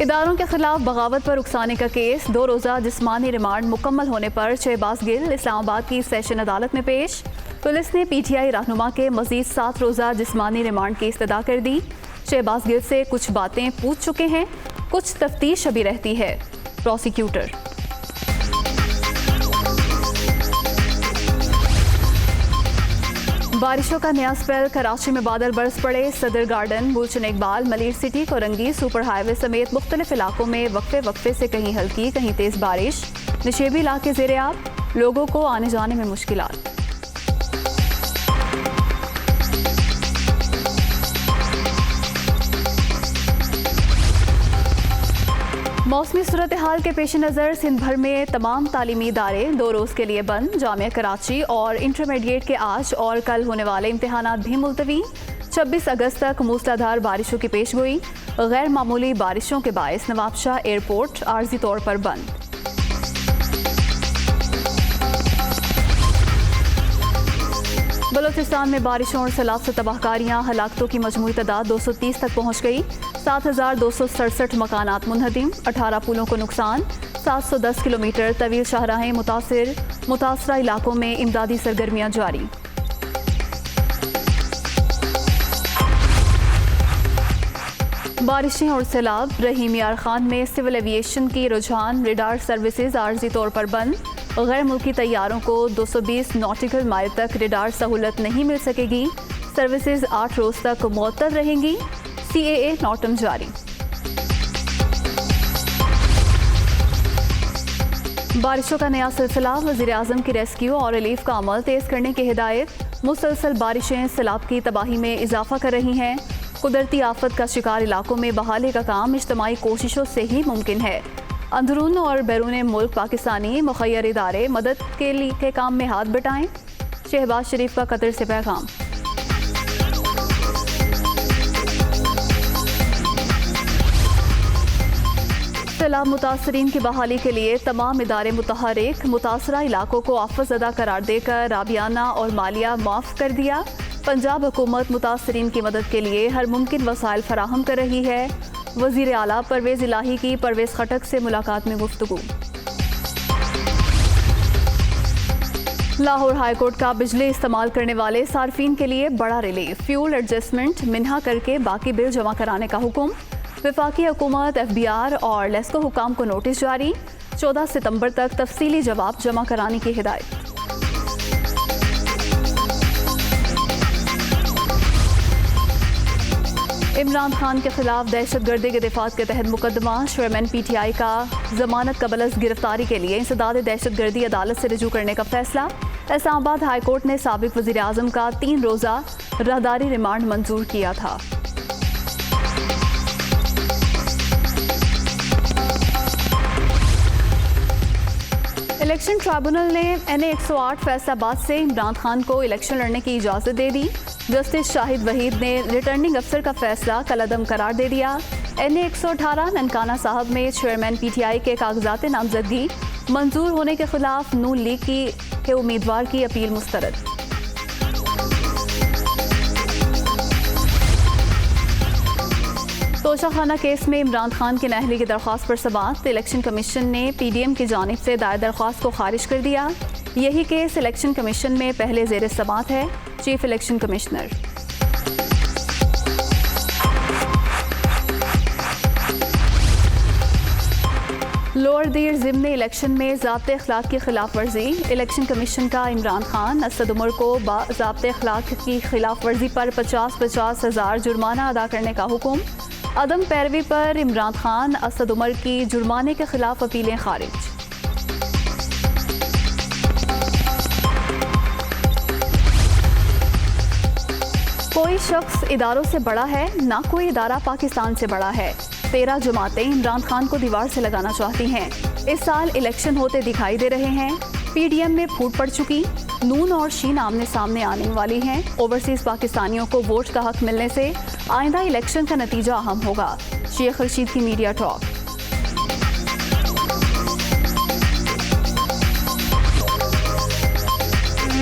اداروں کے خلاف بغاوت پر اکسانے کا کیس 2 روزہ جسمانی ریمانڈ مکمل ہونے پر شہباز گل اسلام آباد کی سیشن عدالت میں پیش۔ پولیس نے پی ٹی آئی رہنما کے مزید 7 روزہ جسمانی ریمانڈ کی استدعا کر دی۔ شہباز گل سے کچھ باتیں پوچھ چکے ہیں، کچھ تفتیش ابھی رہتی ہے۔ پروسیکیوٹر بارشوں کا نیا اسپیل، کراچی میں بادل برس پڑے۔ Saddar garden, Gulshan Iqbal, Malir city, Korangi, super highway سمیت مختلف علاقوں میں وقفے وقفے سے کہیں ہلکی کہیں تیز بارش۔ نشیبی علاقے زیر آب، لوگوں کو آنے جانے میں مشکلات۔ موسمی صورتحال کے پیش نظر سندھ بھر میں تمام تعلیمی ادارے 2 روز کے لیے بند۔ جامعہ کراچی اور انٹرمیڈیٹ کے آج اور کل ہونے والے امتحانات بھی ملتوی۔ 26 اگست تک موسلادھار بارشوں کی پیش گوئی۔ غیر معمولی بارشوں کے باعث نواب شاہ ایئرپورٹ عارضی طور پر بند۔ بلوچستان میں بارشوں اور سیلاب سے تباہ کاریاں، ہلاکتوں کی مجموعی تعداد 230 تک پہنچ گئی۔ 7267 مکانات منہدم، 18 پلوں کو نقصان۔ 710 کلومیٹر طویل شاہراہیں متاثرہ علاقوں میں امدادی سرگرمیاں جاری۔ بارشیں اور سیلاب، رحیم یار خان میں سول ایویشن کی رجحان، ریڈار سروسز عارضی طور پر بند۔ غیر ملکی طیاروں کو 220 ناٹیکل مائل تک ریڈار سہولت نہیں مل سکے گی۔ سروسز 8 روز تک معطل رہیں گی۔ CAA نوٹم جاری۔ بارشوں کا نیا سلسلہ، وزیراعظم کی ریسکیو اور ریلیف کا عمل تیز کرنے کی ہدایت۔ مسلسل بارشیں سیلاب کی تباہی میں اضافہ کر رہی ہیں۔ قدرتی آفت کا شکار علاقوں میں بحالی کا کام اجتماعی کوششوں سے ہی ممکن ہے۔ اندرون اور بیرون ملک پاکستانی مخیر ادارے مدد کے کام میں ہاتھ بٹائیں۔ شہباز شریف کا قطر سے پیغام۔ سیلاب متاثرین کی بحالی کے لیے تمام ادارے متحرک، متاثرہ علاقوں کو آفت زدہ قرار دے کر رابعانہ اور مالیہ معاف کر دیا۔ پنجاب حکومت متاثرین کی مدد کے لیے ہر ممکن وسائل فراہم کر رہی ہے۔ وزیر اعلیٰ پرویز الہی کی پرویز خٹک سے ملاقات میں گفتگو۔ لاہور ہائی کورٹ کا بجلی استعمال کرنے والے صارفین کے لیے بڑا ریلیف، فیول ایڈجسٹمنٹ منہا کر کے باقی بل جمع کرانے کا حکم۔ وفاقی حکومت، FBR اور لیسکو حکام کو نوٹس جاری، 14 ستمبر تک تفصیلی جواب جمع کرانے کی ہدایت۔ عمران خان کے خلاف دہشت گردی کے دفعات کے تحت مقدمہ، چیئرمین PTI کا ضمانت قبل از گرفتاری کے لیے انسداد دہشت گردی عدالت سے رجوع کرنے کا فیصلہ۔ اسلام آباد ہائی کورٹ نے سابق وزیر اعظم کا 3 روزہ راہداری ریمانڈ منظور کیا تھا۔ الیکشن ٹرائبونل نے NA 108 فیصل آباد سے عمران خان کو الیکشن لڑنے کی اجازت دے دی۔ جسٹس شاہد وحید نے ریٹرننگ افسر کا فیصلہ کالعدم قرار دے دیا۔ NA 118 ننکانہ صاحب میں چیئرمین PTI کے کاغذات نامزدگی منظور ہونے کے خلاف نون لیگ کے امیدوار کی اپیل مسترد۔ توشہ خانہ کیس میں عمران خان کی نااہلی کی درخواست پر سماعت، الیکشن کمیشن نے PDM کی جانب سے دائر درخواست کو خارج کر دیا۔ یہی کیس الیکشن کمیشن میں پہلے زیر سماعت ہے۔ چیف الیکشن کمشنر لوور دیر ضمن الیکشن میں ضابطۂ اخلاق کی خلاف ورزی، الیکشن کمیشن کا عمران خان، اسد عمر کو ضابطۂ اخلاق کی خلاف ورزی پر 50 ہزار جرمانہ ادا کرنے کا حکم۔ عدم پیروی پر عمران خان، اسد عمر کی جرمانے کے خلاف اپیلیں خارج۔ کوئی شخص اداروں سے بڑا ہے، نہ کوئی ادارہ پاکستان سے بڑا ہے۔ 13 جماعتیں عمران خان کو دیوار سے لگانا چاہتی ہیں۔ اس سال الیکشن ہوتے دکھائی دے رہے ہیں۔ PDM میں پھوٹ پڑ چکی، نون اور شین آمنے سامنے آنے والی ہیں۔ اوورسیز پاکستانیوں کو ووٹ کا حق ملنے سے آئندہ الیکشن کا نتیجہ اہم ہوگا۔ شیخ رشید کی میڈیا ٹاک۔